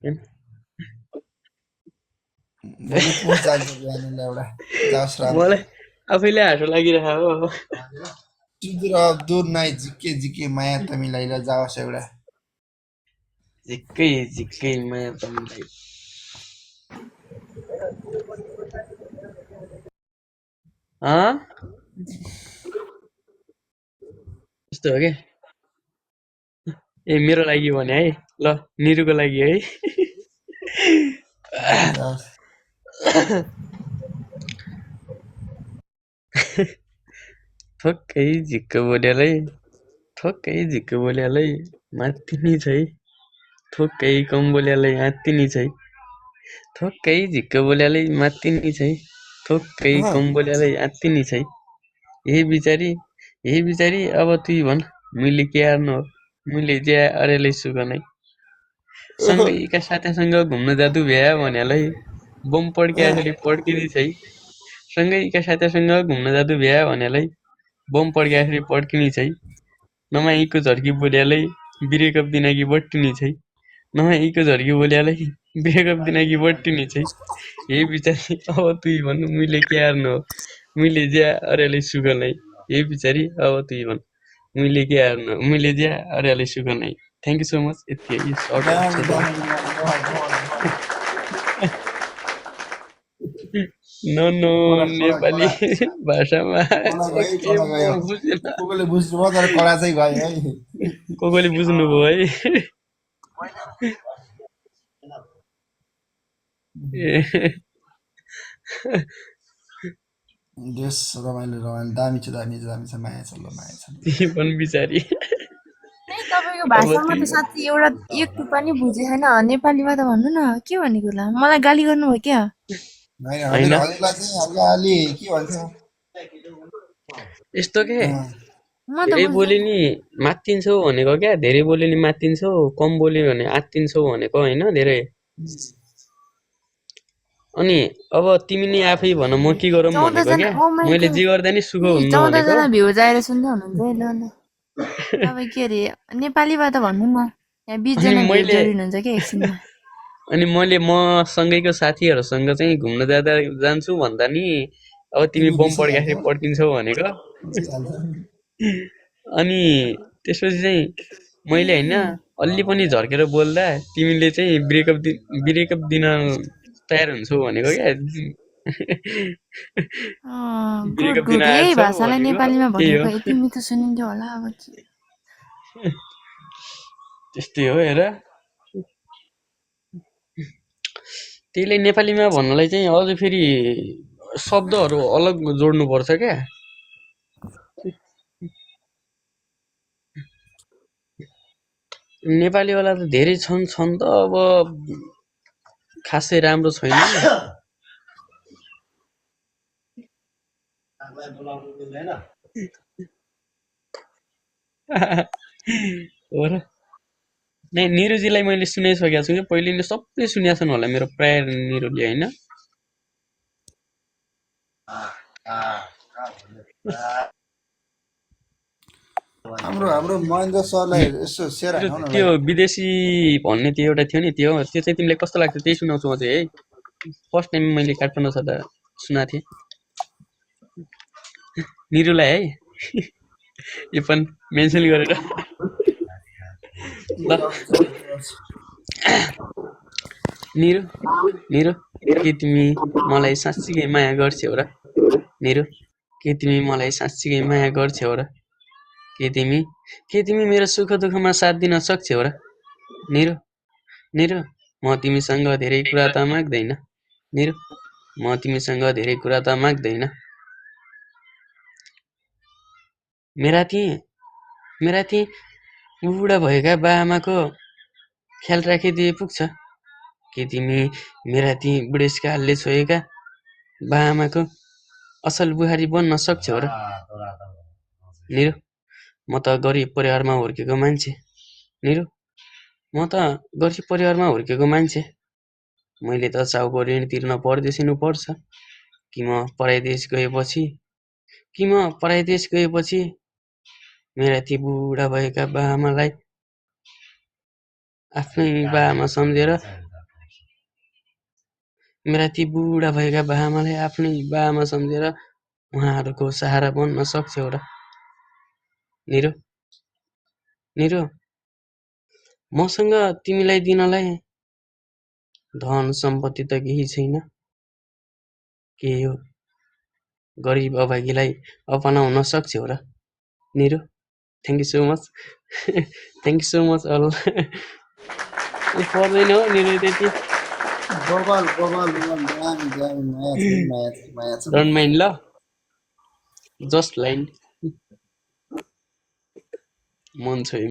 मैले पोस्ट जान्छु बिहान एउटा जाओस् राम मलाई आफैले हाँसो लागिरहेको हो। चुदुर दूर नाइ झिके झिके माया तमिलाई र जाओस् एउटा झिक्कै झिक्कै माया तमीलाई। यस्तो हो क्या। ए मेरो लागि भने है ल निरुको लागि है। जाओस् ठोक्कै झिक्क बोलेलै ठोक्कै झिक्क बोलेलै मात्तिनी छ है। ठोक्कै कम बोलेलै आत्तिनी छ है। ठोक्कै झिक्क बोलेलै मात्तिनी छ है। ठोक्कै कम बोलेलै आत्तिनी छ है। यही बिचारी अब तुई भन् मैले के हार्नु हो। मैले ज्या अरेलै सुख नै। सँगैका साथीसँग घुम्न जाँदु भ्या भनेलाई बम पड्क्याखेरि पड्किने छै। सँगैका साथीसँग घुम्न जाँदु भ्या भनेलाई बम पड्क्याखेरि पड्किने छै। नमाईको झर्की बोल्यालै ब्रेकअप दिनाकी बट्टिने छै। नमाईको झर्की बोल्यालै ब्रेकअप दिनाकी बट्टिने छै। हे बिचारी अब तुई भन् मैले के हार्नु हो। मैले ज्या अरेलै सुख नै। हे बिचारी अब तुई भन् मैले के हार्नु हो। मैले ज्या अरेलै सुख नै। Thank you so much. यति है सर्ट छोटो। नो नेपाली भाषामा के बुझेन। कोले बुझ्नुभयो तर कडा चाहिँ गयो है कोले बुझ्नुभयो है। देश रमाइलो दामी छ माया छ ल माया छ ती पनि बिचारी तपाईको भाषामा त साँच्चै एउटा एक टुप्पा नि बुझे छैन। नेपालीमा त भन्नु न के भनेको होला। मलाई गाली गर्नुभयो क्या। होइन हजुरलाई चाहिँ अलि के भन्छ यस्तो के म त धेरै बोले बुझ्दैन। नि मात्तिन्छौ भनेको क्या। धेरै बोले नि मात्तिन्छौ कम बोल्यो भने आत्तिन्छौ भनेको होइन धेरै। अनि अब तिमी नि आफै भन म के गरौँ भनेको क्या। मैले जे गर्दा नि सुख हुन्न 14 भनेको। जना भ्युज आएर सुन्दै हुनुहुन्छ है। ल ल तपाईँ के अरे नेपालीबाट भन्नु न। यहाँ 20 जना भ्युज जोडिनुहुन्छ क्या एकछिनमा। अनि मैले म सँगैको साथीहरूसँग चाहिँ घुम्न जान्छु भन्दा नि अब तिमी बम पड्क्याखेरि पड्किन्छौ भनेको। अनि त्यसपछि चाहिँ मैले होइन अलि पनि झर्केर बोल्दा तिमीले चाहिँ ब्रेकअप दिन तयार हुन्छौ भनेको क्या। गुड ब्रेकअप दिन गुड यही आएछौ भाषालाई भनेको नेपालीमा त्यही हो। भनेको यति मिठो सुनिन्थ्यो होला। अब के त्यस्तै हो हेर। त्यसले नेपालीमा भन्नलाई चाहिँ अझ फेरि शब्दहरू अलग जोड्नु पर्छ क्या। नेपालीवाला त धेरै छन् त अब खासै राम्रो छैन। हो र नै निरुजीलाई मैले सुनाइसकेको छु कि पहिले नै सबै सुनेका छन् होला मेरो प्राय निरुले होइन। हाम्रो महेन्द्र सरलाई यसो सेयर हानौ न त्यो विदेशी भन्ने त्यो एउटा थियो नि त्यो चाहिँ तिमीलाई कस्तो लाग्छ त्यही सुनाउँछु म चाहिँ है। फर्स्ट टाइम मैले काठमाडौँ छँदा सुनाएको थिएँ निरुलाई है। यो पनि मेन्सन गरेर ल निरु निरु के तिमी मलाई साँच्चीकै माया गर्छौ र। निरु के तिमी मलाई साँच्चीकै माया गर्छौ र। के तिमी मेरो सुख दुःखमा साथ दिन सक्छौ र। निरु निरु म तिमीसँग धेरै कुरा त माग्दैन। निरु म तिमीसँग धेरै कुरा त माग्दैन। मेरा ती बुढा भएका बाआमाको ख्याल राखिदिए पुग्छ। के तिमी मेरा ती बुढेसकालले छोएका बाआमाको असल बुहारी बन्न सक्छौ र। निरु म त गरिब परिवारमा हुर्केको मान्छे। निरु म त गरिब परिवारमा हुर्केको मान्छे। मैले त चाउको ऋण तिर्न परदेशिनु पर्छ। कि म पराइदेश गएपछि मेरा ती बुढा भएका बाआमालाई आफ्नै बाआमा सम्झेर मेरा ती बुढा भएका बाआमालाई आफ्नै बाआमा सम्झेर उहाँहरूको सहारा बन्न सक्छौ र निरो निरो मसँग तिमीलाई दिनलाई धन सम्पत्ति त केही छैन के यो गरिब अभागीलाई अपनाउन सक्छौ र निरो thank you so much thank you so much अल पर्दैन हो निरो त्यति बबल बबल बबल दामी दामी माया छ माया छ डोन्ट माइन्ड ल जस्ट लाइन मन छ